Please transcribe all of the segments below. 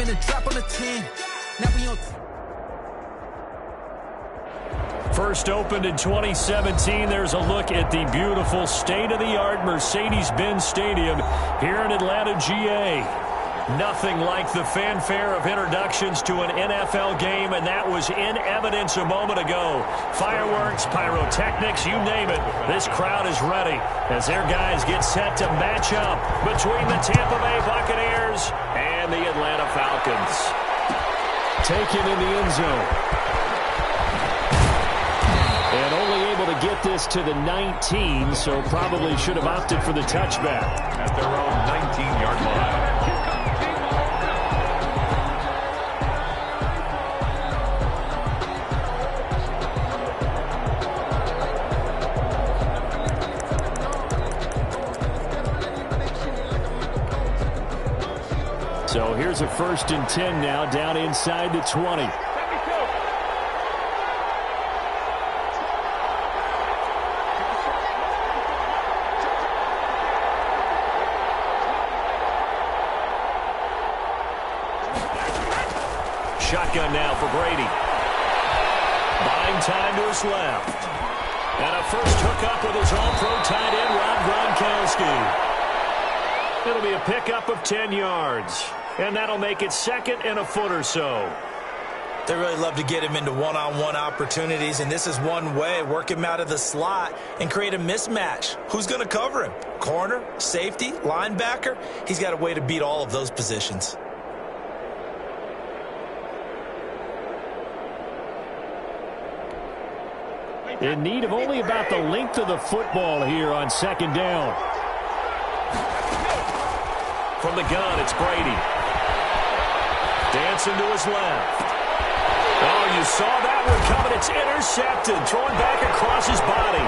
in a drop on a 10. Now we on. First opened in 2017. There's a look at the beautiful state-of-the-art Mercedes-Benz Stadium here in Atlanta, GA. Nothing like the fanfare of introductions to an NFL game, and that was in evidence a moment ago. Fireworks, pyrotechnics, you name it. This crowd is ready as their guys get set to match up between the Tampa Bay Buccaneers and the Atlanta Falcons. Taken in the end zone. And only able to get this to the 19, so probably should have opted for the touchback. At their own 19-yard line. So here's a 1st and 10 now, down inside the 20. Shotgun now for Brady. Buying time to his left. And a first hookup with his all-pro tight end, Rob Gronkowski. It'll be a pickup of 10 yards. And that'll make it 2nd and a foot or so. They really love to get him into one-on-one opportunities, and this is one way. Work him out of the slot and create a mismatch. Who's going to cover him? Corner, safety, linebacker? He's got a way to beat all of those positions. In need of only about the length of the football here on 2nd down. From the gun, it's Brady. Dancing to his left. Oh, you saw that one coming. It's intercepted. Thrown back across his body.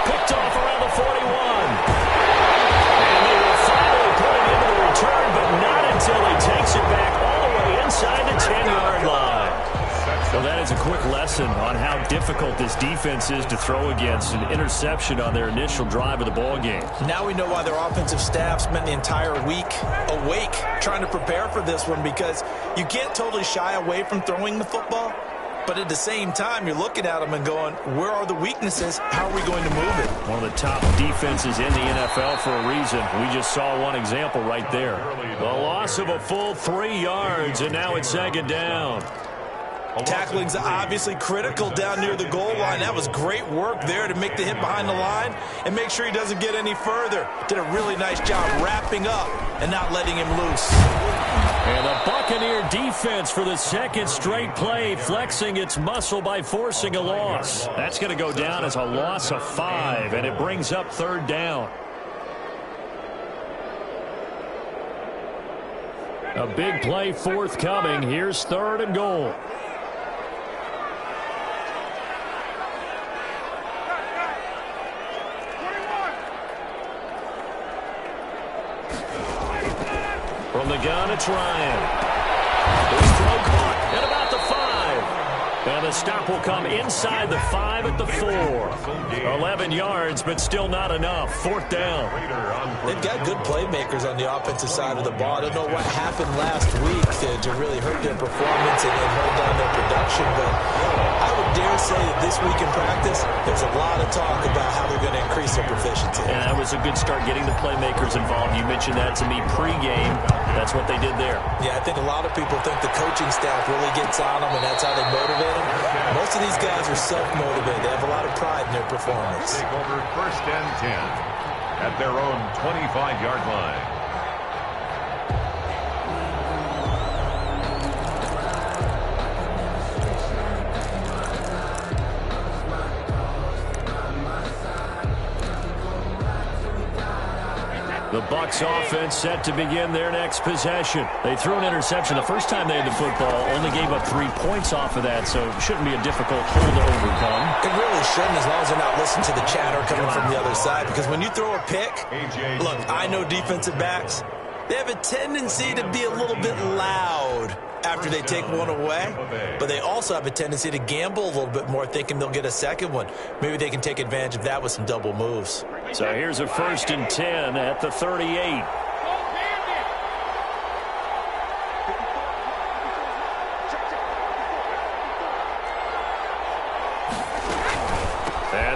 Picked off around the 41. And they will finally put it into the return, but not until he takes it back all the way inside the 10-yard line. So that is a quick lesson on how difficult this defense is to throw against. An interception on their initial drive of the ball game. Now we know why their offensive staff spent the entire week awake trying to prepare for this one, because you can't totally shy away from throwing the football, but at the same time you're looking at them and going, where are the weaknesses? How are we going to move it? One of the top defenses in the NFL for a reason. We just saw one example right there. The loss of a full 3 yards, and now it's 2nd down. Tackling's obviously critical down near the goal line. That was great work there to make the hit behind the line and make sure he doesn't get any further. Did a really nice job wrapping up and not letting him loose. And the Buccaneer defense for the 2nd straight play, flexing its muscle by forcing a loss. That's going to go down as a loss of 5, and it brings up 3rd down. A big play forthcoming. Here's 3rd and goal. From the gun, it's Ryan. His throw caught at about the 5. And the stop will come inside the 5 at the 4. 11 yards, but still not enough. 4th down. They've got good playmakers on the offensive side of the ball. I don't know what happened last week to really hurt their performance and then hold down their production, but I would dare say that this week in practice, there's a lot of talk about how they're going to increase their proficiency. And that was a good start, getting the playmakers involved. You mentioned that to me pregame. That's what they did there. Yeah, I think a lot of people think the coaching staff really gets on them, and that's how they motivate them. Most of these guys are self-motivated. They have a lot of pride in their performance. Take over 1st and 10 at their own 25-yard line. The Bucs offense set to begin their next possession. They threw an interception the first time they had the football, only gave up 3 points off of that, so it shouldn't be a difficult hole to overcome. It really shouldn't, as long as they're not listening to the chatter coming from the other side, because when you throw a pick, look, I know defensive backs, they have a tendency to be a little bit loud after they take one away, but they also have a tendency to gamble a little bit more, thinking they'll get a second one. Maybe they can take advantage of that with some double moves. So here's a 1st and 10 at the 38.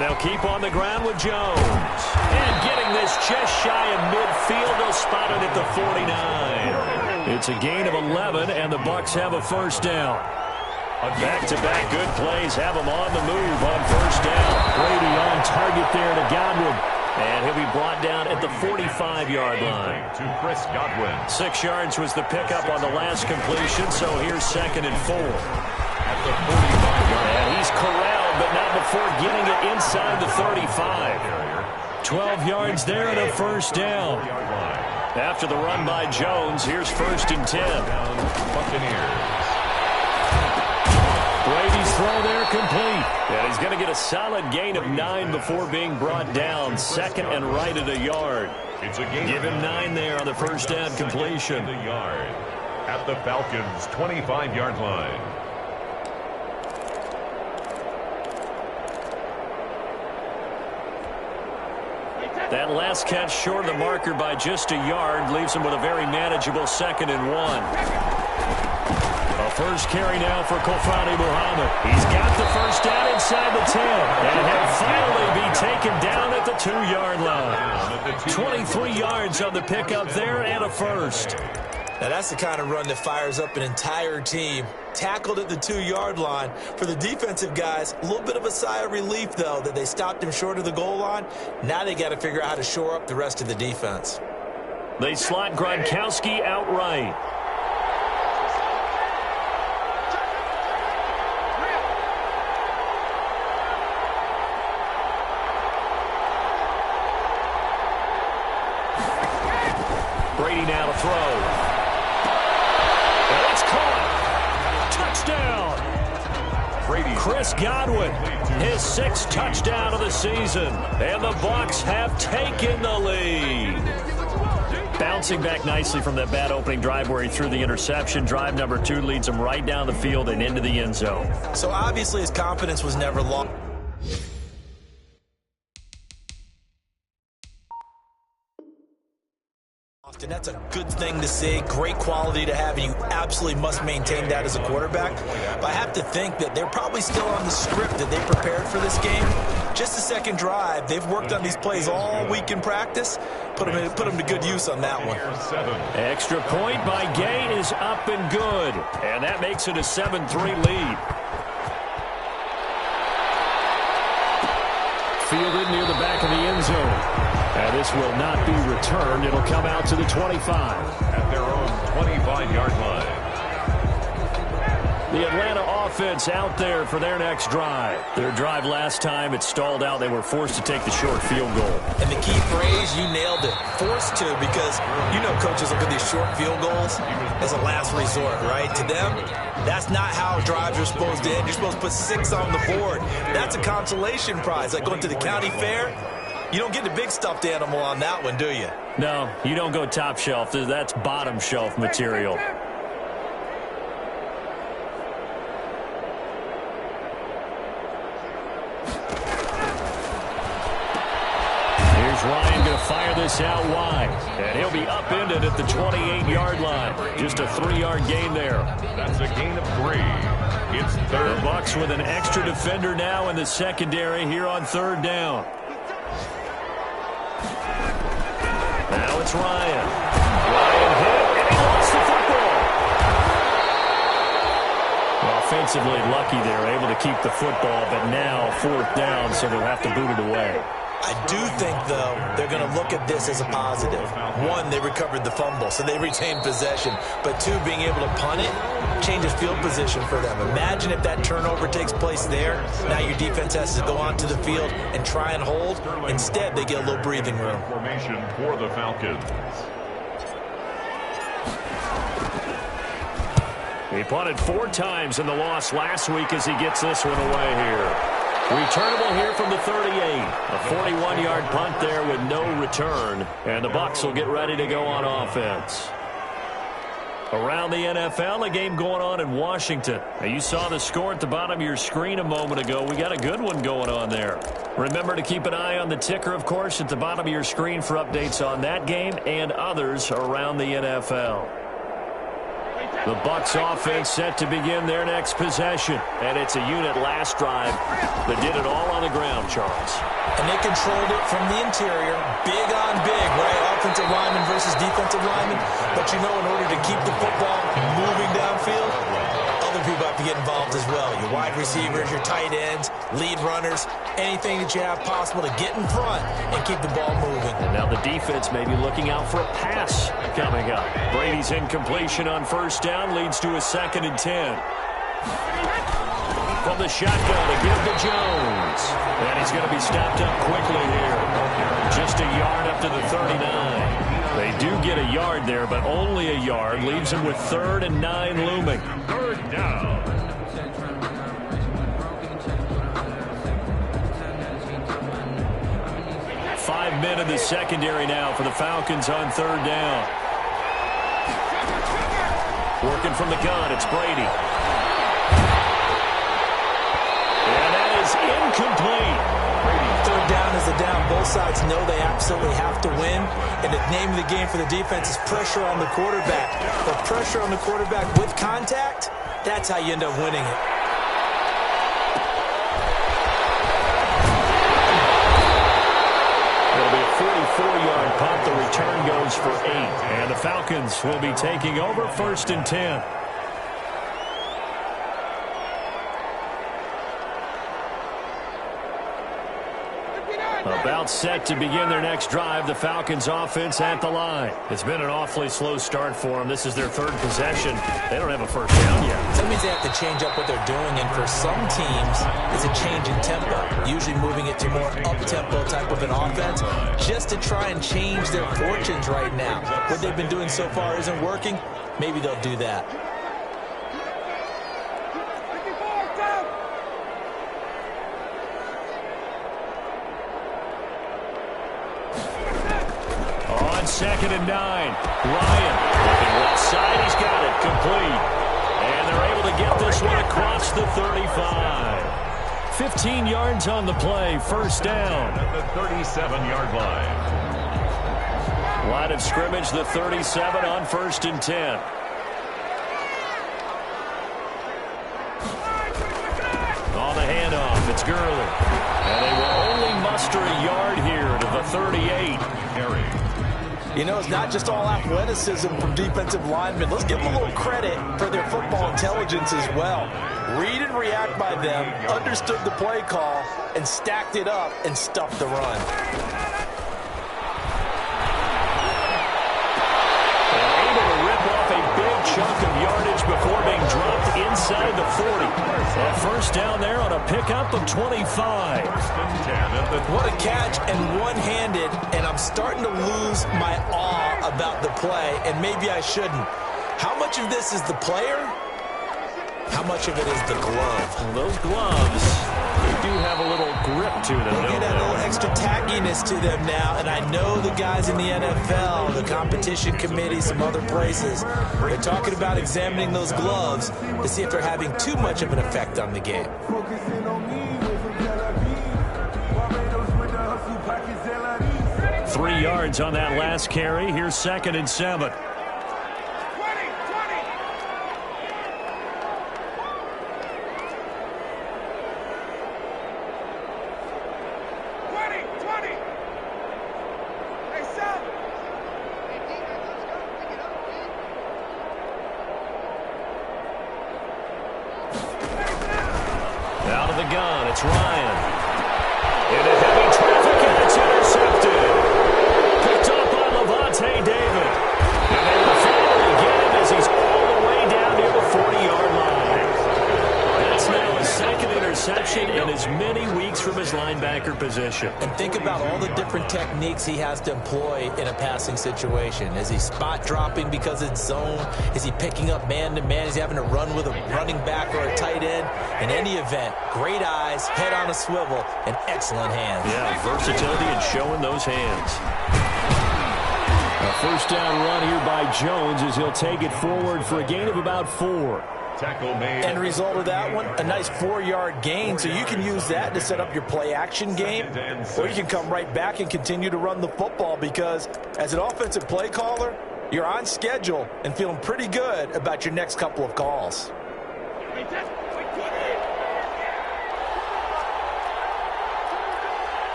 And they'll keep on the ground with Jones. And getting this just shy of midfield, they'll spot it at the 49. It's a gain of 11, and the Bucs have a first down. Back-to-back good plays have them on the move on first down. Brady on target there to Godwin. And he'll be brought down at the 45-yard line. To Chris Godwin. 6 yards was the pickup on the last completion, so here's 2nd and 4. At the 45-yard line. And he's corralled, but not before getting it inside the 35. 12 yards there and a first down. After the run by Jones, here's 1st and 10. Buccaneers. Brady's throw there complete. And he's going to get a solid gain of 9 before being brought down. 2nd and right at a yard. It's a gain. Give him 9 there on the first down completion. The yard at the Falcons' 25-yard line. That last catch short of the marker by just a yard leaves him with a very manageable 2nd and 1. A first carry now for Kofani Muhammad. He's got the first down inside the 10. And he'll finally be taken down at the 2-yard line. 23 yards on the pickup there and a first. Now that's the kind of run that fires up an entire team. Tackled at the 2-yard line. For the defensive guys, a little bit of a sigh of relief, though, that they stopped him short of the goal line. Now they got to figure out how to shore up the rest of the defense. They slot Gronkowski outright. Brady now to throw. And it's caught. Touchdown. Brady. Chris Godwin, his 6th touchdown of the season. And the Bucs have taken the lead. Bouncing back nicely from that bad opening drive where he threw the interception. Drive number 2 leads him right down the field and into the end zone. So obviously his confidence was never lost. And that's a good thing to see, great quality to have, and you absolutely must maintain that as a quarterback. But I have to think that they're probably still on the script that they prepared for this game. Just a second drive. They've worked on these plays all week in practice. Put them to good use on that one. Extra point by Gay is up and good. And that makes it a 7-3 lead. Fielded near the back of the end zone. And this will not be returned. It'll come out to the 25. At their own 25-yard line. The Atlanta offense out there for their next drive. Their drive last time, it stalled out. They were forced to take the short field goal. And the key phrase, you nailed it. Forced to, because you know coaches look at these short field goals as a last resort, right? To them, that's not how drives are supposed to end. You're supposed to put 6 on the board. That's a consolation prize, like going to the county fair. You don't get the big stuffed animal on that one, do you? No, you don't go top shelf. That's bottom shelf material. Here's Ryan going to fire this out wide. And he'll be upended at the 28-yard line. Just a 3-yard gain there. That's a gain of 3. It's third. The Bucs with an extra defender now in the secondary here on 3rd down. Now it's Ryan. Ryan hit, and he lost the football. Offensively lucky they're able to keep the football, but now 4th down, so they'll have to boot it away. I do think, though, they're going to look at this as a positive. 1, they recovered the fumble, so they retained possession. But 2, being able to punt it changes field position for them. Imagine if that turnover takes place there. Now your defense has to go onto the field and try and hold. Instead, they get a little breathing room. Formation for the Falcons. He punted 4 times in the loss last week as he gets this one away here. Returnable here from the 38. A 41-yard punt there with no return. And the Bucs will get ready to go on offense. Around the NFL, a game going on in Washington. Now, you saw the score at the bottom of your screen a moment ago. We got a good one going on there. Remember to keep an eye on the ticker, of course, at the bottom of your screen for updates on that game and others around the NFL. The Bucs offense set to begin their next possession. And it's a unit last drive that did it all on the ground, Charles. And they controlled it from the interior. Big on big, right? Offensive lineman versus defensive lineman. But you know, in order to keep the football moving downfield, other people have to get involved as well. Your wide receivers, your tight ends, lead runners, anything that you have possible to get in front and keep the ball moving. And now the defense may be looking out for a pass coming up. Brady's incompletion on first down leads to a 2nd and 10. From the shotgun to give to Jones. And he's going to be stopped up quickly here. Just a yard up to the 39. They do get a yard there, but only a yard. Leaves him with 3rd and 9 looming. 3rd down. 5 men in the secondary now for the Falcons on 3rd down. Working from the gun, it's Brady. And that is incomplete. 3rd down is the down. Both sides know they absolutely have to win. And the name of the game for the defense is pressure on the quarterback. But pressure on the quarterback with contact, that's how you end up winning it. It'll be a 44-yard punt. The return goes for 8. And the Falcons will be taking over 1st and 10. About set to begin their next drive. The Falcons offense at the line. It's been an awfully slow start for them. This is their 3rd possession. They don't have a first down yet. That means they have to change up what they're doing, and for some teams, it's a change in tempo. Usually moving it to more up-tempo type of an offense just to try and change their fortunes right now. What they've been doing so far isn't working. Maybe they'll do that. On 2nd and 9, Ryan looking left side. He's got it complete. And they're able to get this one across the 35. 15 yards on the play, 1st down. At the 37-yard line. Line of scrimmage, the 37 on 1st and 10. On the handoff, it's Gurley. And they will only muster a yard here to the 38. Carry. You know, it's not just all athleticism from defensive linemen. Let's give them a little credit for their football intelligence as well. Read and react by them, understood the play call, and stacked it up and stuffed the run. And able to rip off a big chunk of yardage before being dropped inside the 40. That 1st down there on a pickup of 25. What a catch, and one-handed, and I'm starting to lose my awe about the play, and maybe I shouldn't. How much of this is the player? How much of it is the glove? Well, those gloves, they do have a little grip to them. They get a little extra tackiness to them now, and I know the guys in the NFL, the competition committee, some other places, they're talking about examining those gloves to see if they're having too much of an effect on the game. 3 yards on that last carry. Here's 2nd and 7. Out of the gun, it's Ryan. Into heavy traffic, and it's intercepted. Picked up on Levante David. And they will finally get him as he's all the way down near the 40-yard line. That's now his 2nd interception in as many weeks from his linebacker position. And think about all the different techniques he has to employ in a passing situation. Is he spot dropping because it's zone? Is he picking up man-to-man? Is he having to run with a running back or a tight end? In any event, great eyes, head on a swivel, and excellent hands. Yeah, versatility and showing those hands. A 1st down run here by Jones as he'll take it forward for a gain of about 4. Tackle made. End result of that one, a nice 4-yard gain, so you can use that to set up your play-action game, or you can come right back and continue to run the football because as an offensive play caller, You're on schedule and feeling pretty good about your next couple of calls.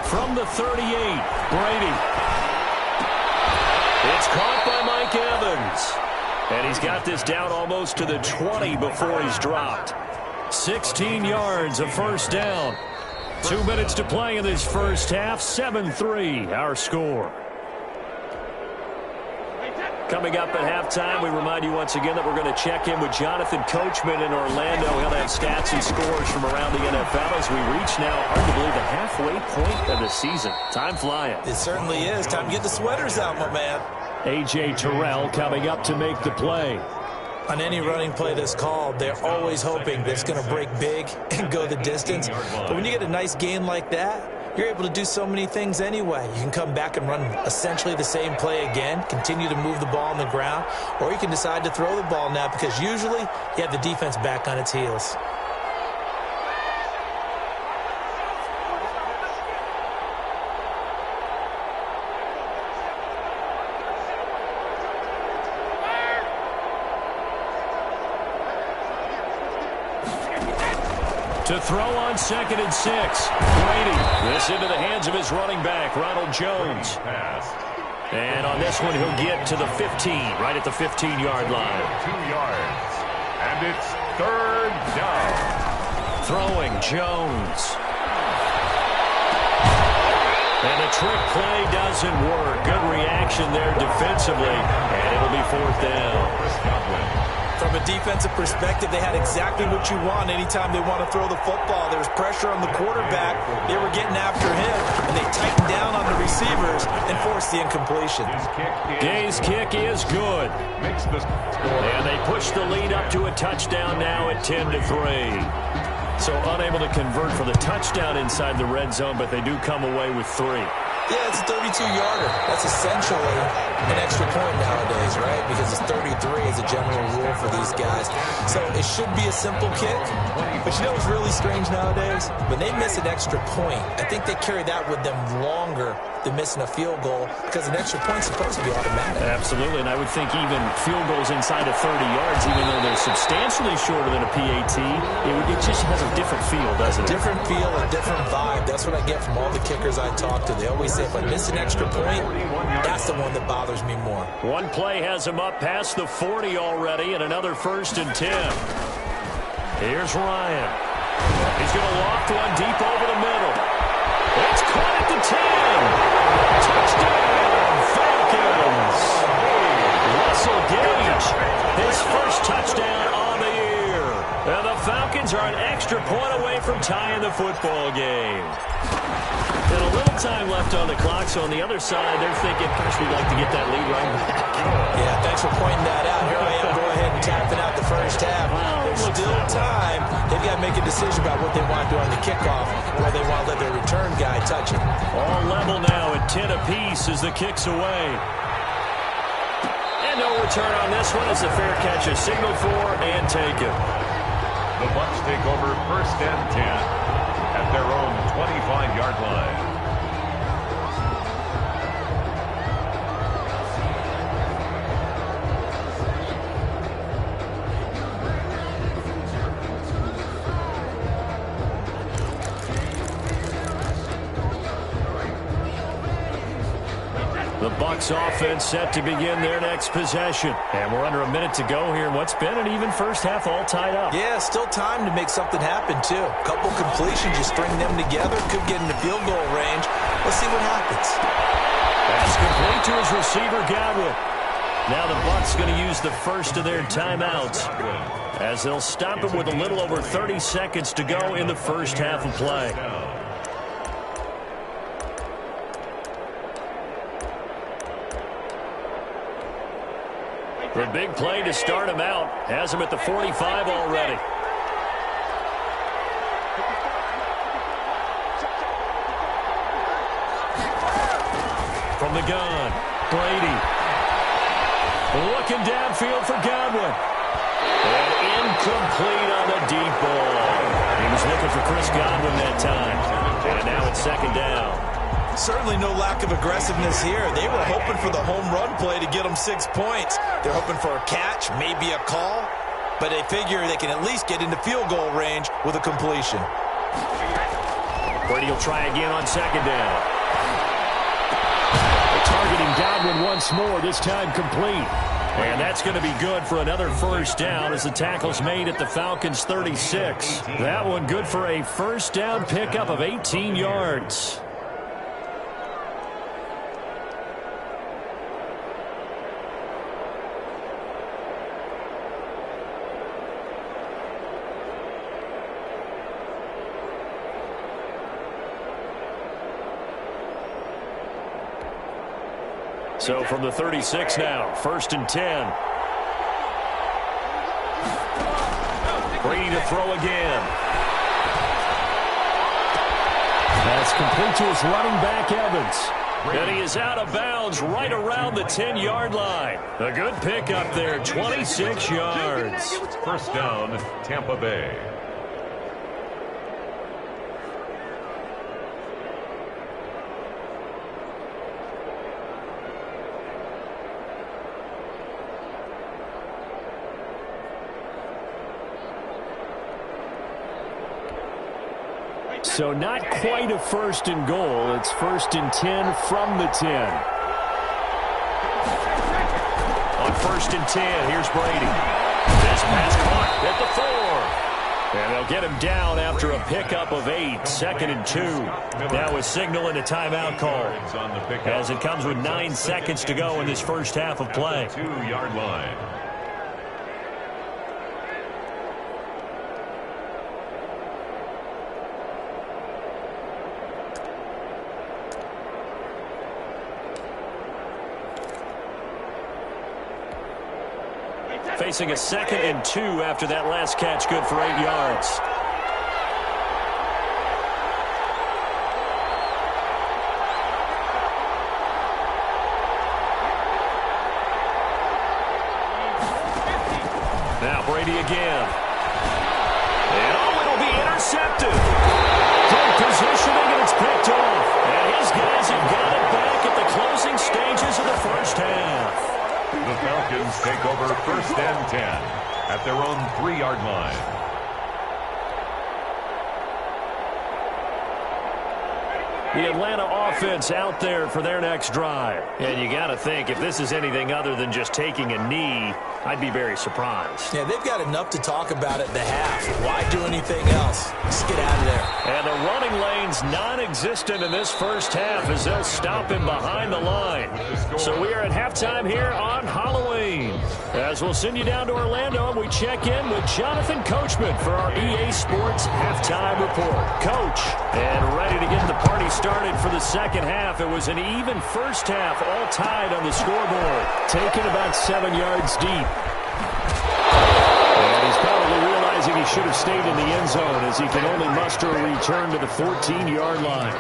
From the 38, Brady. It's caught by Mike Evans. And he's got this down almost to the 20 before he's dropped. 16 yards, a first down. 2 minutes to play in this first half. 7-3, our score. Coming up at halftime, we remind you once again that we're going to check in with Jonathan Coachman in Orlando. He'll have stats and scores from around the NFL as we reach now, hard to believe, the halfway point of the season. Time flying. It certainly is. Time to get the sweaters out, my man. A.J. Terrell coming up to make the play. On any running play that's called, they're always hoping that it's going to break big and go the distance. But when you get a nice gain like that, you're able to do so many things anyway. You can come back and run essentially the same play again, continue to move the ball on the ground, or you can decide to throw the ball now because usually you have the defense back on its heels. To throw on 2nd and 6. Brady. This into the hands of his running back, Ronald Jones. And on this one, he'll get to the 15, right at the 15-yard line. 2 yards. And it's 3rd down. Throwing Jones. And the trick play doesn't work. Good reaction there defensively. And it'll be 4th down. From a defensive perspective, they had exactly what you want anytime they want to throw the football. There was pressure on the quarterback. They were getting after him, and they tightened down on the receivers and forced the incompletion. Gay's kick is good. And they push the lead up to a touchdown now at 10-3. So unable to convert for the touchdown inside the red zone, but they do come away with 3. Yeah, it's a 32-yarder. That's essentially an extra point nowadays, right? Because it's 33 as a general rule for these guys. So it should be a simple kick. But you know what's really strange nowadays? When they miss an extra point, I think they carry that with them longer than missing a field goal because an extra point's supposed to be automatic. Absolutely, and I would think even field goals inside of 30 yards, even though they're substantially shorter than a PAT, it just has a different feel, doesn't it? Different feel, a different vibe. That's what I get from all the kickers I talk to. They always say, if I miss an extra point, that's the one that bothers me more. One play has him up past the 40 already, and another 1st and 10. Here's Ryan. He's going to loft one deep over the middle. It's caught at the 10. Touchdown, Falcons. Russell Gage, his first touchdown on the year. And the Falcons are an extra point away from tying the football game. And a little time left on the clock, so on the other side, they're thinking, gosh, we'd like to get that lead right back. Yeah, thanks for pointing that out. Here I am, go ahead and tapping out the first half. There's still time. They've got to make a decision about what they want to do on the kickoff, or they want to let their return guy touch it. All level now at 10 apiece as the kick's away. And no return on this one as the fair catch is signaled for and taken. The Bucs take over 1st and 10 at their own 25-yard line. The Bucs offense set to begin their next possession. And we're under a minute to go here. What's been an even first half all tied up. Yeah, still time to make something happen, too. A couple completions, you string them together, could get into field goal range. Let's see what happens. Pass complete to his receiver, Godwin. Now the Bucs going to use the first of their timeouts as they'll stop it with a little over 30 seconds to go in the first half of play. The big play to start him out. Has him at the 45 already. From the gun, Brady. Looking downfield for Godwin. And incomplete on the deep ball. He was looking for Chris Godwin that time. And now it's 2nd down. Certainly no lack of aggressiveness here. They were hoping for the home run play to get them 6 points. They're hoping for a catch, maybe a call, but they figure they can at least get into field goal range with a completion. Brady will try again on second down. Targeting Godwin once more, this time complete. And that's going to be good for another first down as the tackle's made at the Falcons' 36. That one good for a first down pickup of 18 yards. So from the 36 now, 1st and 10. Brady to throw again. That's complete to his running back, Evans. And he is out of bounds right around the 10-yard line. A good pickup there, 26 yards. First down, Tampa Bay. So not quite a 1st and goal. It's 1st and 10 from the 10. On 1st and 10, here's Brady. This pass caught at the 4. And they'll get him down after a pickup of 8. 2nd and 2. That was signaling a timeout call, as it comes with 9 seconds to go in this first half of play. 2-yard line. Facing a 2nd and 2 after that last catch, good for 8 yards. Now Brady again. And it'll be intercepted. Good positioning, and it's picked off. And his guys have got it back at the closing stages of the first half. The Falcons take over 1st and 10 at their own 3-yard line. The Atlanta offense out there for their next drive. And you got to think, if this is anything other than just taking a knee, I'd be very surprised. Yeah, they've got enough to talk about at the half. Why do anything else? Just get out of there. And the running lane's non-existent in this first half as they'll stop him behind the line. So we are at halftime here on Halloween. As we'll send you down to Orlando, and we check in with Jonathan Coachman for our EA Sports Halftime Report. Coach, and ready to get the party started for the second half. It was an even first half, all tied on the scoreboard. Taken about 7 yards deep. And he's probably realizing he should have stayed in the end zone as he can only muster a return to the 14-yard line.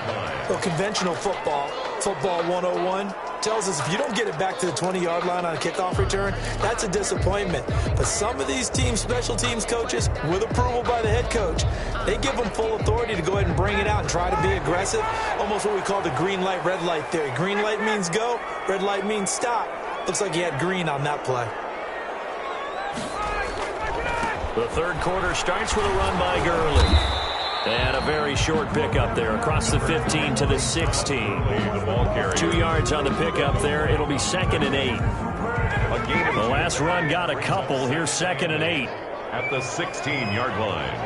Well, conventional football 101, tells us if you don't get it back to the 20-yard line on a kickoff return, that's a disappointment. But some of these teams, special teams coaches, with approval by the head coach, they give them full authority to go ahead and bring it out and try to be aggressive. Almost what we call the green light, red light theory. Green light means go, red light means stop. Looks like he had green on that play. The third quarter starts with a run by Gurley. And a very short pickup there across the 15 to the 16. 2 yards on the pickup there. It'll be 2nd and 8. The last run got a couple. Here's 2nd and 8. At the 16-yard line.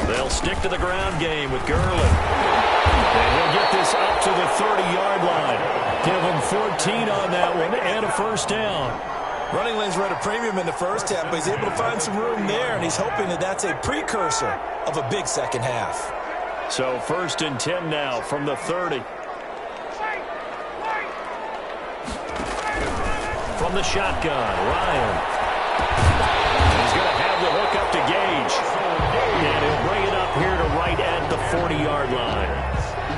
They'll stick to the ground game with Gurley. And he'll get this up to the 30-yard line. Give him 14 on that one and a first down. Running lanes were at a premium in the first half, but he's able to find some room there, and he's hoping that that's a precursor of a big second half. So 1st and 10 now from the 30. From the shotgun, Ryan. He's going to have the hook up to Gage. And he'll bring it up here to right at the 40-yard line.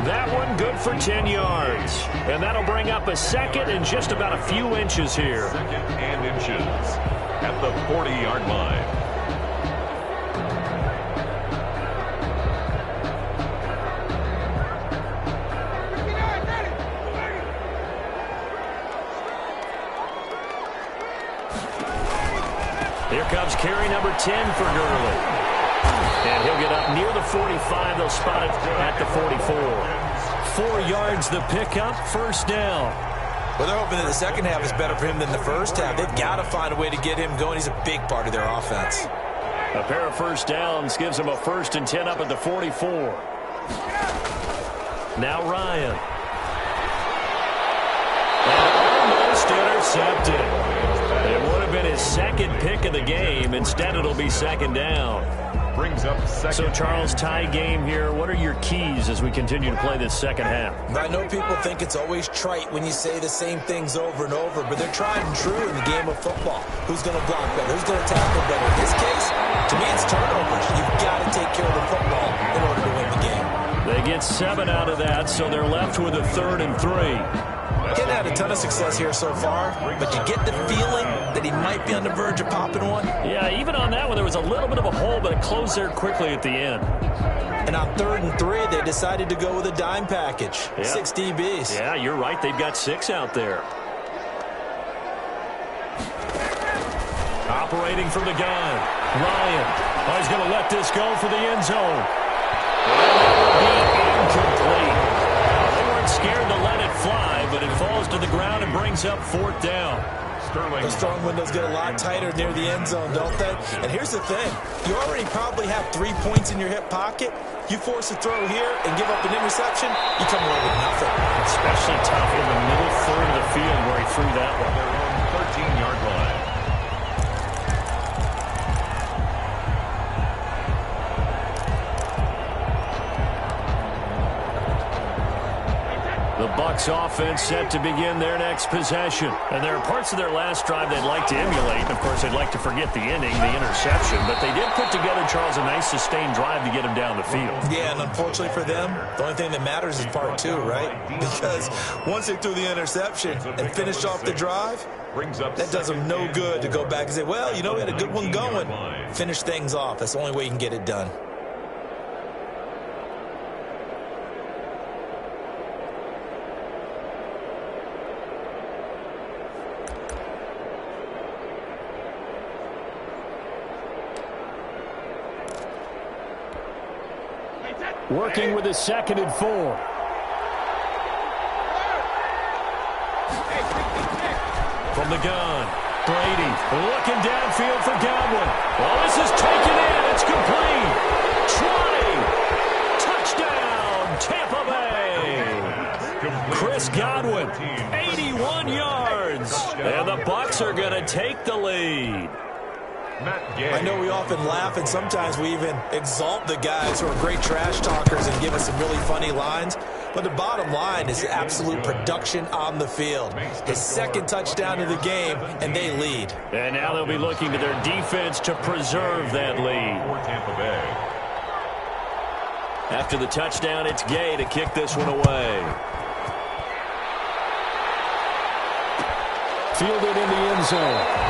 That one good for 10 yards. And that'll bring up a 2nd and just about a few inches here. 2nd and inches at the 40-yard line. Here comes carry number 10 for Gurley. And he'll get up near the 45. They'll spot it at the 44. 4 yards the pickup, first down. Well, they're hoping that the second half is better for him than the first half. They've got to find a way to get him going. He's a big part of their offense. A pair of first downs gives them a 1st and 10 up at the 44. Now Ryan. And almost intercepted. It would have been his second pick of the game. Instead, it'll be second down. Brings up second. So, Charles, tie game here. What are your keys as we continue to play this second half? I know people think it's always trite when you say the same things over and over, but they're tried and true in the game of football. Who's going to block better? Who's going to tackle better? In this case, to me, it's turnovers. You've got to take care of the football in order to win the game. They get 7 out of that, so they're left with a 3rd and 3. Getting had a ton of success here so far, but you get the feeling that he might be on the verge of popping one. Yeah, even on that one, there was a little bit of a hole, but it closed there quickly at the end. And on 3rd and 3, they decided to go with a dime package. Yeah. 6 DBs. Yeah, you're right. They've got 6 out there. Operating from the gun. Ryan. Oh, he's going to let this go for the end zone. Incomplete. They weren't scared to let it fly, but it falls to the ground and brings up 4th down. The strong windows get a lot tighter near the end zone, don't they? And here's the thing. You already probably have 3 points in your hip pocket. You force a throw here and give up an interception, you come away with nothing. Especially tough in the middle third of the field where he threw that one. Their own 13-yard line. The Bucs offense set to begin their next possession. And there are parts of their last drive they'd like to emulate. And, of course, they'd like to forget the inning, the interception. But they did put together, Charles, a nice sustained drive to get him down the field. Yeah, and unfortunately for them, the only thing that matters is part 2, right? Because once they threw the interception and finished off the drive, that does them no good to go back and say, well, you know, we had a good one going. Finish things off. That's the only way you can get it done. Working with his 2nd and 4. From the gun, Brady looking downfield for Godwin. Oh, this is taken in. It's complete. 20. Touchdown, Tampa Bay. Chris Godwin, 81 yards. And the Bucs are going to take the lead. I know we often laugh and sometimes we even exalt the guys who are great trash talkers and give us some really funny lines. But the bottom line is absolute production on the field. His 2nd touchdown of the game, and they lead. And now they'll be looking to their defense to preserve that lead. After the touchdown, it's Gay to kick this one away. Fielded in the end zone.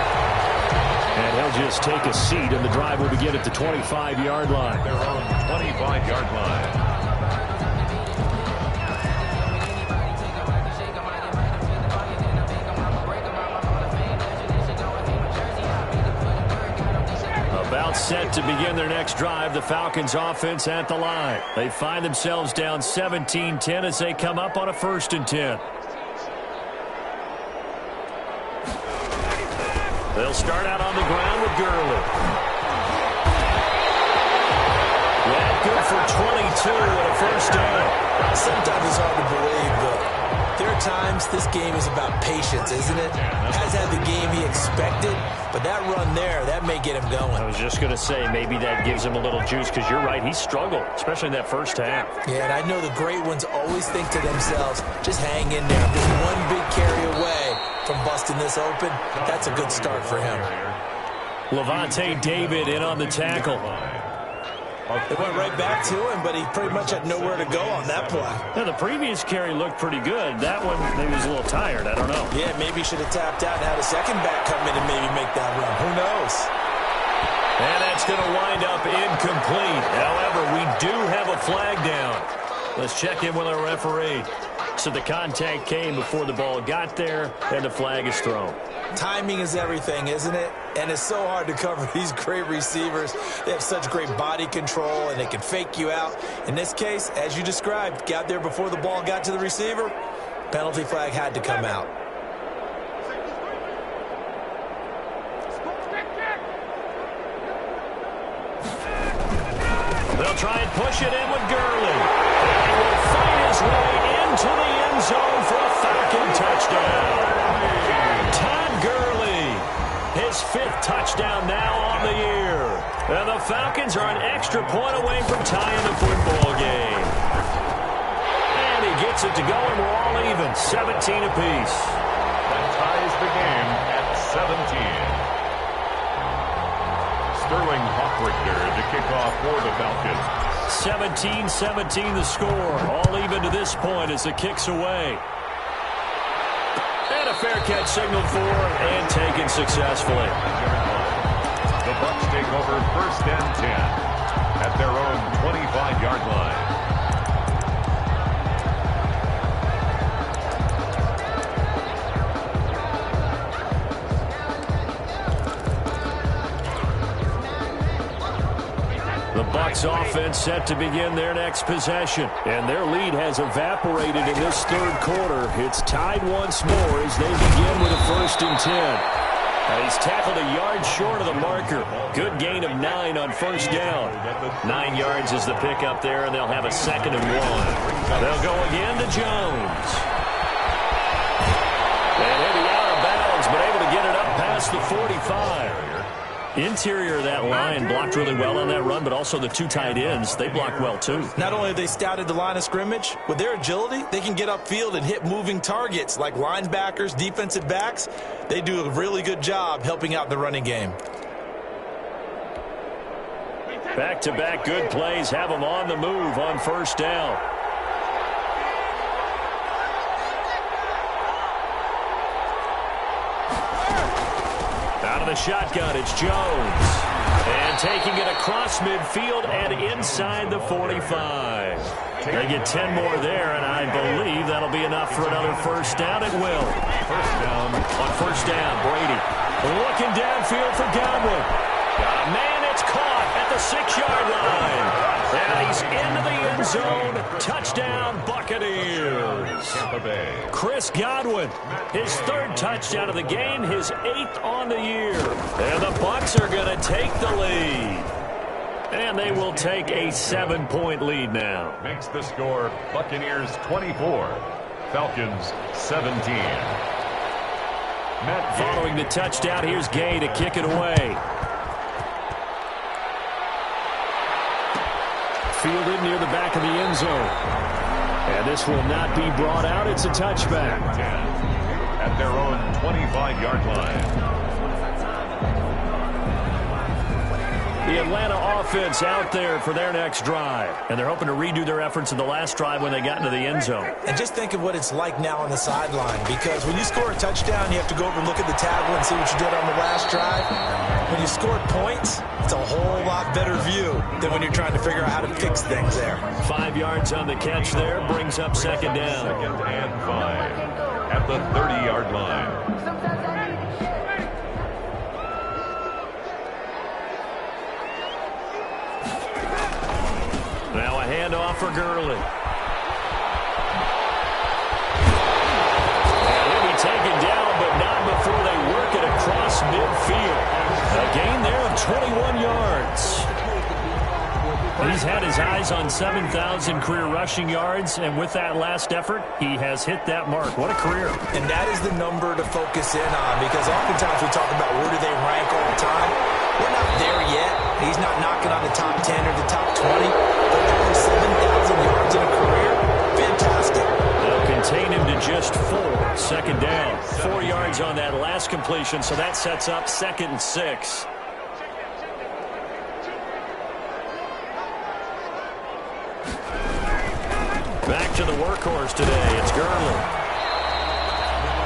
And he'll just take a seat, and the drive will begin at the 25-yard line. Their own 25-yard line. About set to begin their next drive, the Falcons offense at the line. They find themselves down 17-10 as they come up on a 1st and 10. They'll start out on the ground with Gurley. Yeah, good for 22 and a 1st down. Sometimes it's hard to believe, but there are times this game is about patience, isn't it? Has had the game he expected, but that run there, that may get him going. I was just going to say, maybe that gives him a little juice, because you're right, he struggled, especially in that 1st half. Yeah, and I know the great ones always think to themselves, just hang in there. Just one big carry away from busting this open. That's a good start for him. Levante David in on the tackle. It went right back to him, but he pretty much had nowhere to go on that play. Yeah, the previous carry looked pretty good. That one, maybe he was a little tired. I don't know. Yeah, maybe he should have tapped out and had a second back come in and maybe make that run. Who knows? And that's going to wind up incomplete. However, we do have a flag down. Let's check in with our referee. So the contact came before the ball got there, and the flag is thrown. Timing is everything, isn't it? And it's so hard to cover these great receivers. They have such great body control, and they can fake you out. In this case, as you described, got there before the ball got to the receiver. Penalty flag had to come out. They'll try and push it in with Gurley. And he will fight his way into the end zone for a Falcon touchdown. Todd Gurley, his 5th touchdown now on the year. And the Falcons are an extra point away from tying the football game. And he gets it to go, and we're all even, 17 apiece. That ties the game at 17. Sterling Hockrichter to kick off for the Falcons. 17-17 the score. All even to this point as the kick's away. And a fair catch signaled for and taken successfully. The Bucs take over 1st and 10 at their own 25-yard line. The Bucs offense set to begin their next possession. And their lead has evaporated in this 3rd quarter. It's tied once more as they begin with a 1st and 10. He's tackled a yard short of the marker. Good gain of 9 on 1st down. 9 yards is the pickup there, and they'll have a 2nd and 1. They'll go again to Jones. And he'll be out of bounds, but able to get it up past the 45. Interior of that line blocked really well on that run, but also the 2 tight ends, they blocked well too. Not only have they scouted the line of scrimmage, with their agility, they can get upfield and hit moving targets like linebackers, defensive backs. They do a really good job helping out the running game. Back-to-back good plays have them on the move on 1st down. Out of the shotgun, it's Jones. And taking it across midfield and inside the 45. They get 10 more there, and I believe that'll be enough for another 1st down. It will. 1st down. On 1st down, Brady looking downfield for Godwin. Got a man, it's caught at the 6-yard line. And he's into the end zone. Touchdown, Buccaneers. Tampa Bay. Chris Godwin, his 3rd touchdown of the game, his 8th on the year. And the Bucs are going to take the lead. And they will take a 7-point lead now. Makes the score Buccaneers 24, Falcons 17. Following the touchdown, here's Gay to kick it away. Fielded near the back of the end zone. And this will not be brought out. It's a touchback. At their own 25-yard line. The Atlanta offense out there for their next drive. And they're hoping to redo their efforts in the last drive when they got into the end zone. And just think of what it's like now on the sideline, because when you score a touchdown, you have to go over and look at the tablet and see what you did on the last drive. When you score points, it's a whole lot better view than when you're trying to figure out how to fix things there. 5 yards on the catch there, brings up 2nd down. 2nd and 5 at the 30-yard line. Now a handoff for Gurley. And he'll be taken down, but not before they work it across midfield. A gain there of 21 yards. He's had his eyes on 7,000 career rushing yards, and with that last effort, he has hit that mark. What a career. And that is the number to focus in on, because oftentimes we talk about where do they rank all the time. We're not there yet. He's not knocking on the top 10 or the top 20. But over 7,000 yards in a career, fantastic. They'll contain him to just 4. 2nd down. 4 yards on that last completion, so that sets up 2nd and 6. Back to the workhorse today. It's Gurley.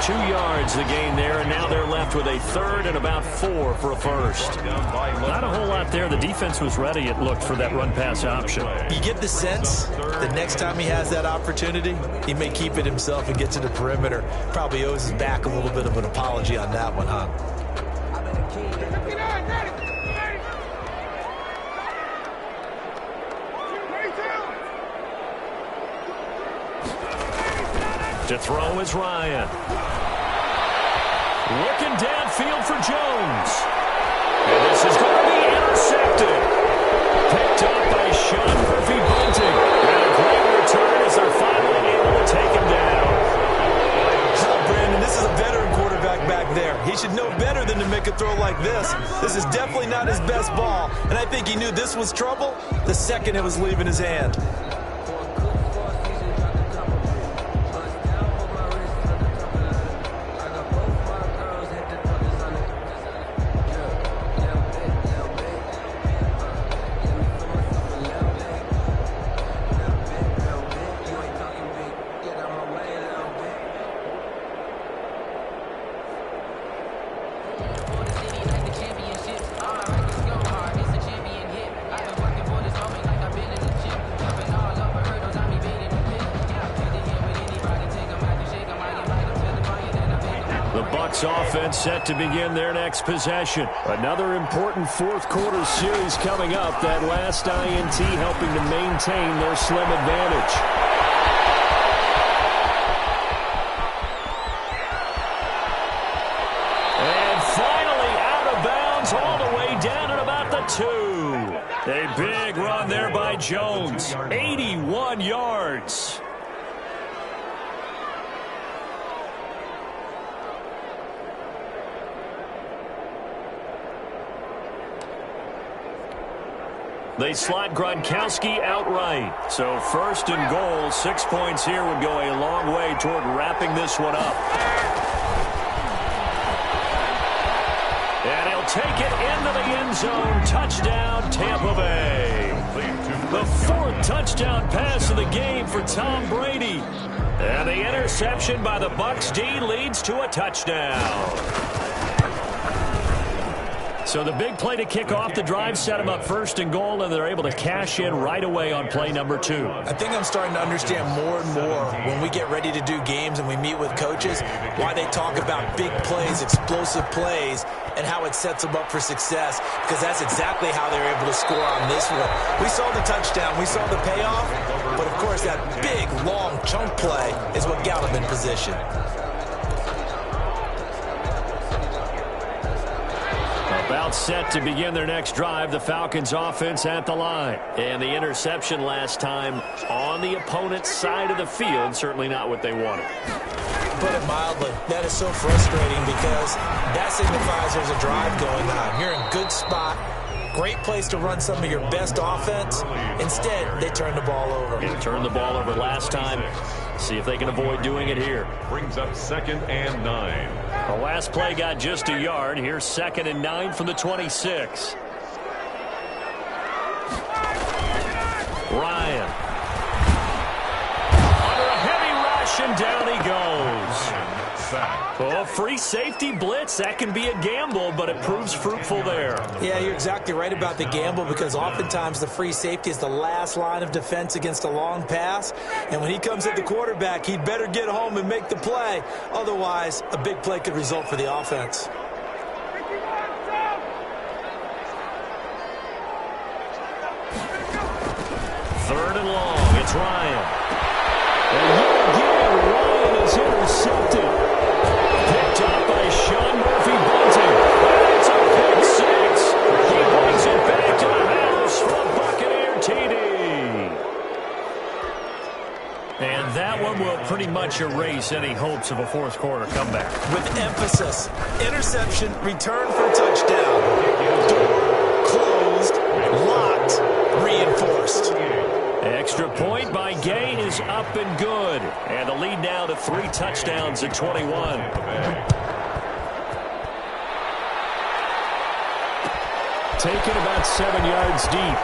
2 yards the gain there, and now they're left with a third and about 4 for a first. Not a whole lot there. The defense was ready, it looked, for that run-pass option. You get the sense the next time he has that opportunity, he may keep it himself and get to the perimeter. Probably owes his back a little bit of an apology on that one, huh? To throw is Ryan. Looking downfield for Jones. And this is going to be intercepted. Picked up by Sean Murphy-Bunting. And a great return as they're finally able to take him down. Oh, Brandon, this is a veteran quarterback back there. He should know better than to make a throw like this. This is definitely not his best ball. And I think he knew this was trouble the second it was leaving his hand. Offense set to begin their next possession. Another important fourth quarter series coming up. That last INT helping to maintain their slim advantage. And finally out of bounds all the way down at about the 2. A big run there by Jones. 81 yards. They slot Gronkowski outright. So first and goal, 6 points here would go a long way toward wrapping this one up. And he'll take it into the end zone. Touchdown, Tampa Bay. The 4th touchdown pass of the game for Tom Brady. And the interception by the Bucs D leads to a touchdown. So the big play to kick off the drive set them up first and goal, and they're able to cash in right away on play number 2. I think I'm starting to understand more and more when we get ready to do games and we meet with coaches why they talk about big plays, explosive plays, and how it sets them up for success, because that's exactly how they're able to score on this one. We saw the touchdown, we saw the payoff, but of course that big, long chunk play is what got them in position. About set to begin their next drive, the Falcons offense at the line. And the interception last time on the opponent's side of the field, certainly not what they wanted. Put it mildly, that is so frustrating because that signifies there's a drive going on. You're in good spot, great place to run some of your best offense. Instead, they turn the ball over. They turned the ball over last time. See if they can avoid doing it here. Brings up 2nd and 9. The last play got just a yard. Here's 2nd and 9 from the 26. Ryan. Under a heavy rush, and down he goes. Oh, free safety blitz. That can be a gamble, but it proves fruitful there. Yeah, you're exactly right about the gamble, because oftentimes the free safety is the last line of defense against a long pass. And when he comes at the quarterback, he'd better get home and make the play. Otherwise, a big play could result for the offense. Third and long. It's Ryan. And again, Ryan is intercepted. Picked up by Sean Murphy-Bunting. And it's a pick 6. He brings it back to the house for a Buccaneer TD. And that one will pretty much erase any hopes of a fourth quarter comeback. With emphasis, interception, return for a touchdown. Door closed, locked, reinforced. Extra point by Gay is up and good. And the lead now to 3 touchdowns at 21. Taken about 7 yards deep.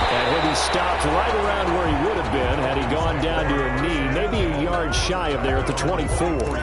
And he'll be stopped right around where he would have been had he gone down to a knee, maybe a yard shy of there at the 24.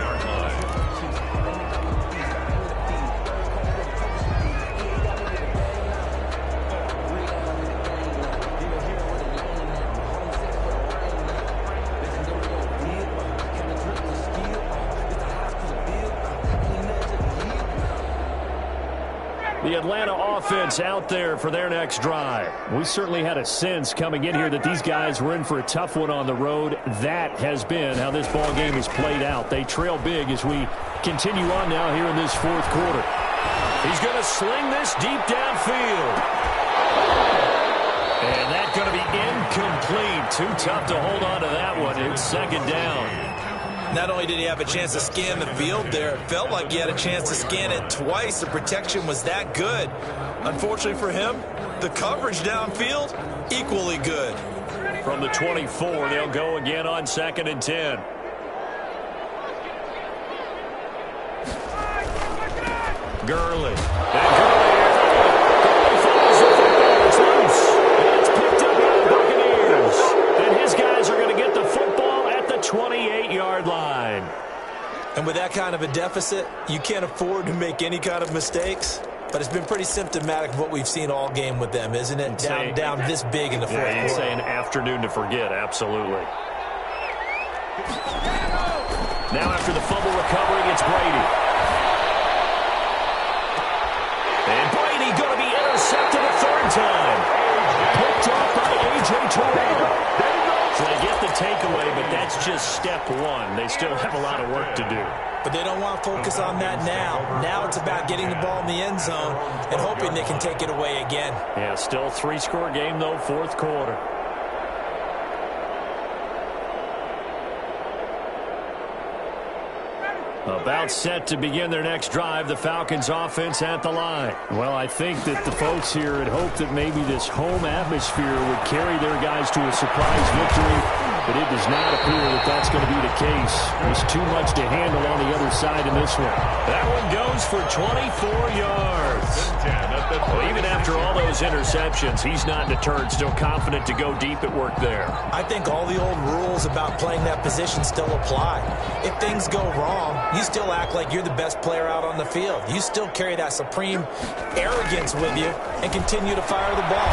The Atlanta offense out there for their next drive. We certainly had a sense coming in here that these guys were in for a tough one on the road. That has been how this ball game has played out. They trail big as we continue on now here in this fourth quarter. He's going to sling this deep downfield. And that's going to be incomplete. Too tough to hold on to that one. It's second down. Not only did he have a chance to scan the field there, it felt like he had a chance to scan it twice. The protection was that good. Unfortunately for him, the coverage downfield, equally good. From the 24, they'll go again on 2nd and 10. Gurley. And Gurley falls the football. It's loose. And it's picked up by the Buccaneers. And his guys are going to get the football at the 28-yard line. And with that kind of a deficit, you can't afford to make any kind of mistakes. But it's been pretty symptomatic of what we've seen all game with them, isn't it? Down this big in the fourth quarter. You'd say an afternoon to forget, absolutely. Now after the fumble recovery, it's Brady. And Brady going to be intercepted a third time. Picked up by A.J. Terrell. So they get the takeaway, but that's just step one. They still have a lot of work to do. But they don't want to focus on that now. Now it's about getting the ball in the end zone and hoping they can take it away again. Yeah, still 3-score game, though, fourth quarter. About set to begin their next drive, the Falcons offense at the line. Well, I think that the folks here had hoped that maybe this home atmosphere would carry their guys to a surprise victory, but it does not appear that that's going to be the case. There's too much to handle on the other side in this one. That one goes for 24 yards. Well, even after all those interceptions, he's not deterred, still confident to go deep at work there. I think all the old rules about playing that position still apply. If things go wrong, you still act like you're the best player out on the field. You still carry that supreme arrogance with you and continue to fire the ball.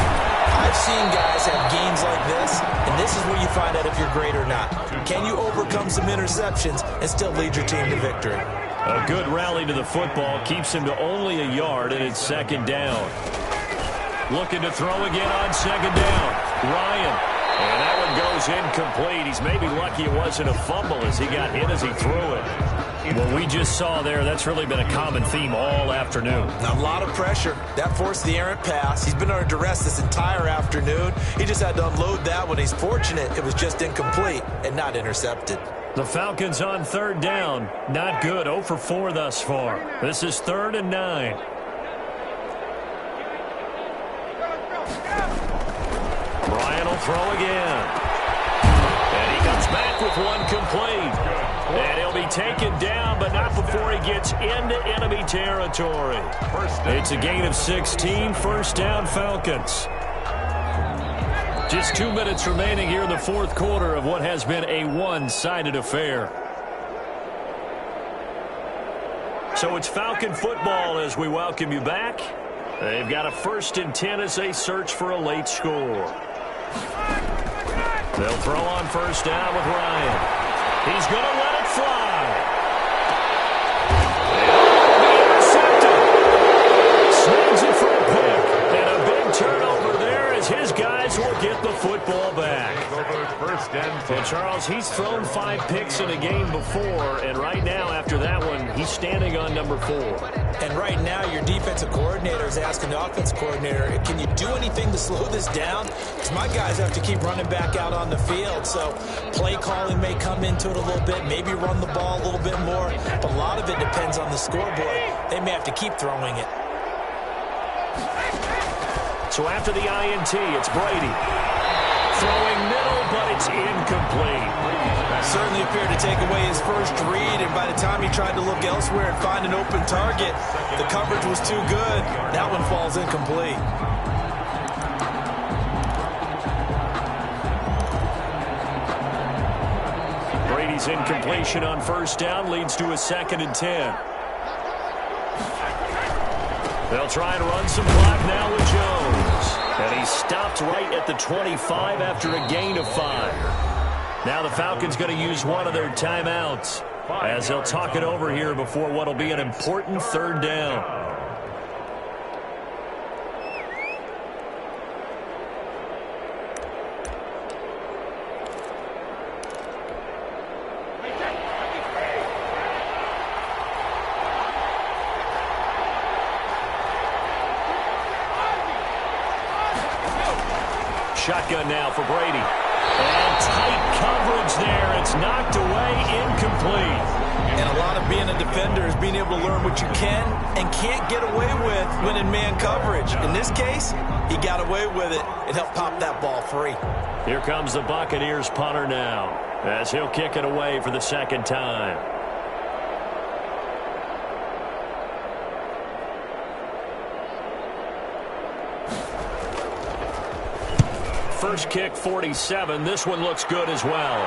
I've seen guys have games like this, and this is where you find out if you're great or not. Can you overcome some interceptions and still lead your team to victory? A good rally to the football keeps him to only a yard, and it's second down. Looking to throw again on second down. Ryan. And that one goes incomplete. He's maybe lucky it wasn't a fumble as he got hit as he threw it. What we just saw there, that's really been a common theme all afternoon. A lot of pressure. That forced the errant pass. He's been under duress this entire afternoon. He just had to unload that one. He's fortunate it was just incomplete and not intercepted. The Falcons on third down. Not good. 0 for 4 thus far. This is 3rd and 9. Ryan will throw again. And he comes back with one complete. And he'll be taken down, but not before he gets into enemy territory. It's a gain of 16, first down Falcons. Just 2 minutes remaining here in the fourth quarter of what has been a one-sided affair. So it's Falcon football as we welcome you back. They've got a 1st and 10 as they search for a late score. They'll throw on first down with Ryan. He's going to let it fly. Snags it for a pick. And a big turnover there as his guys will get the football back. Well, Charles, he's thrown 5 picks in a game before, and right now after that one, he's standing on number 4. And right now your defensive coordinator is asking the offensive coordinator, can you do anything to slow this down? Because my guys have to keep running back out on the field. So play calling may come into it a little bit, maybe run the ball a little bit more. But a lot of it depends on the scoreboard. They may have to keep throwing it. So after the INT, it's Brady. Throwing middle, but it's incomplete. Certainly appeared to take away his first read, and by the time he tried to look elsewhere and find an open target, the coverage was too good. That one falls incomplete. Brady's incompletion on first down leads to a 2nd and 10. They'll try and run some clock now with Jones. And he stopped right at the 25 after a gain of 5. Now the Falcons going to use one of their timeouts as they'll talk it over here before what will be an important 3rd down. Shotgun now for Brady. And tight coverage there. It's knocked away, incomplete. And a lot of being a defender is being able to learn what you can and can't get away with when in man coverage. In this case, he got away with it. It helped pop that ball free. Here comes the Buccaneers punter now as he'll kick it away for the 2nd time. First kick, 47. This one looks good as well.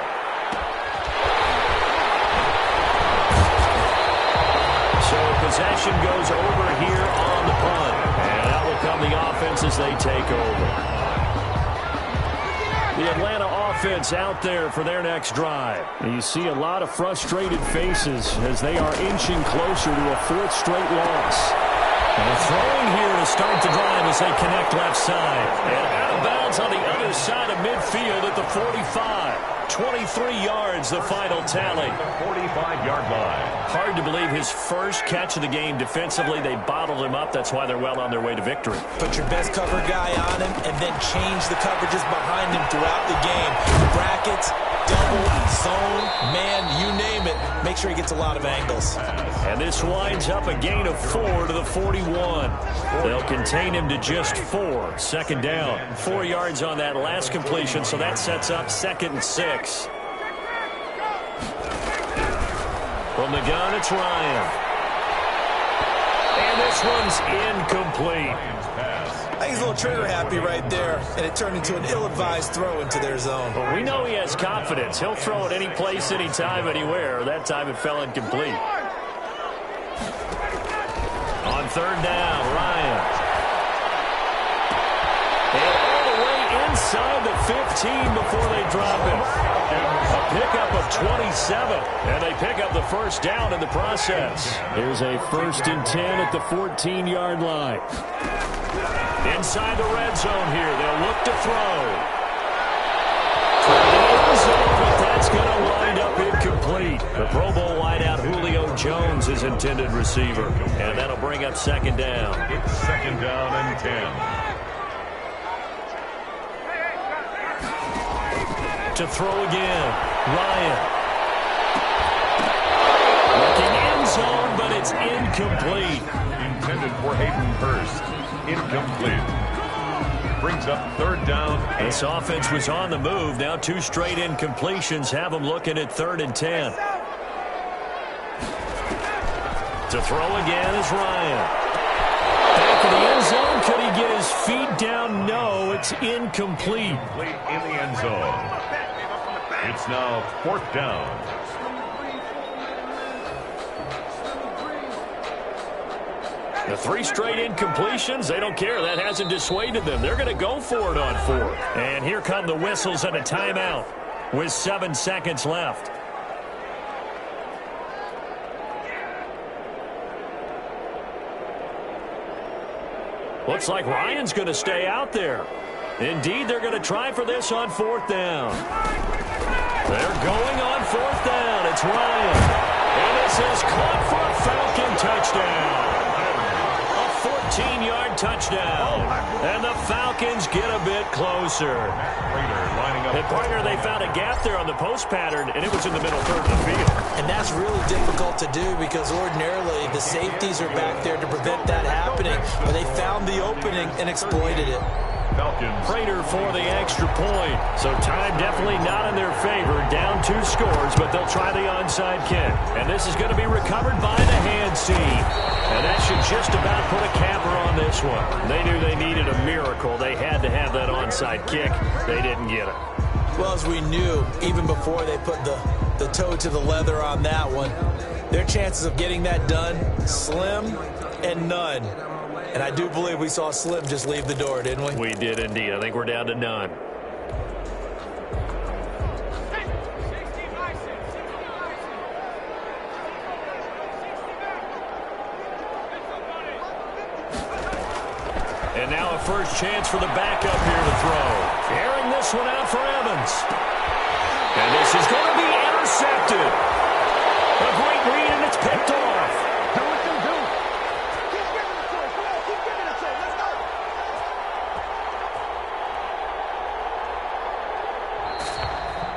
So possession goes over here on the punt. And out will come the offense as they take over. The Atlanta offense out there for their next drive. And you see a lot of frustrated faces as they are inching closer to a 4th straight loss. And throwing here to start the drive as they connect left side. And out of bounds on the other side of midfield at the 45. 23 yards, the final tally. 45-yard line. Hard to believe his first catch of the game defensively. They bottled him up. That's why they're well on their way to victory. Put your best cover guy on him and then change the coverages behind him throughout the game. Brackets, double, zone, man, you name it. Make sure he gets a lot of angles. And this winds up a gain of 4 to the 41. They'll contain him to just 4. 2nd down. 4 yards on that last completion, so that sets up 2nd and 6. From the gun, it's Ryan. And this one's incomplete. I think he's a little trigger happy right there, and it turned into an ill-advised throw into their zone. Well, we know he has confidence. He'll throw it any place, anytime, anywhere. That time it fell incomplete. On 3rd down, Ryan. And all the way inside the 15 before they drop him. A pickup of 27, and they pick up the 1st down in the process. Here's a 1st and 10 at the 14-yard line. Inside the red zone here, they'll look to throw. For the end zone, but that's going to wind up incomplete. The Pro Bowl wideout Julio Jones is intended receiver, and that'll bring up 2nd down. It's 2nd down and 10. To throw again, Ryan. Looking end zone, but it's incomplete. Intended for Hayden Hurst. Incomplete. Brings up 3rd down. This offense was on the move. Now 2 straight incompletions have them looking at 3rd and 10. To throw again is Ryan. Back in the end zone. Could he get his feet down? No, it's incomplete. Late in the end zone. It's now 4th down. The 3 straight incompletions, they don't care. That hasn't dissuaded them. They're going to go for it on 4th. And here come the whistles and a timeout with 7 seconds left. Looks like Ryan's going to stay out there. Indeed, they're going to try for this on 4th down. They're going on 4th down. It's Ryan. And this is caught for a Falcon touchdown. A 14-yard touchdown. And the Falcons get a bit closer. And partner, they found a gap there on the post pattern, and it was in the middle third of the field. And that's really difficult to do because ordinarily the safeties are back there to prevent that happening. But they found the opening and exploited it. Falcons. Prater for the extra point. So time definitely not in their favor. Down 2 scores, but they'll try the onside kick. And this is going to be recovered by the hands team. And that should just about put a capper on this one. They knew they needed a miracle. They had to have that onside kick. They didn't get it. Well, as we knew, even before they put the the toe to the leather on that one. Their chances of getting that done, slim and none. And I do believe we saw Slim just leave the door, didn't we? We did indeed. I think we're down to none. And now a first chance for the backup here to throw. Airing this one out for Evans. And this is going to be intercepted. A great read, and it's picked off.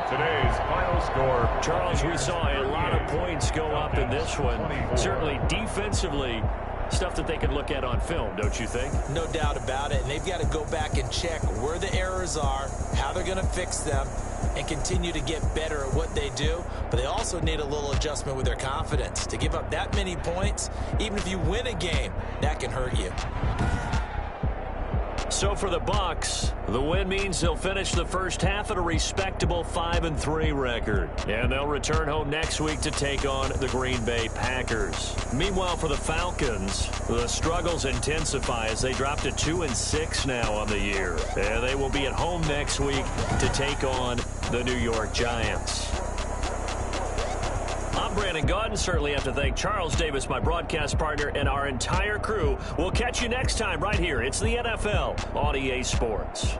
Today's final score. Charles, we saw a lot of points go up in this one. Certainly defensively, stuff that they can look at on film, don't you think? No doubt about it. And they've got to go back and check where the errors are, how they're going to fix them, and continue to get better at what they do. But they also need a little adjustment with their confidence. To give up that many points, even if you win a game, that can hurt you. So for the Bucs, the win means they'll finish the first half at a respectable 5-3 record. And they'll return home next week to take on the Green Bay Packers. Meanwhile, for the Falcons, the struggles intensify as they drop to 2-6 now on the year. And they will be at home next week to take on the New York Giants. I'm Brandon Gaudin. Certainly have to thank Charles Davis, my broadcast partner, and our entire crew. We'll catch you next time right here. It's the NFL on EA Sports.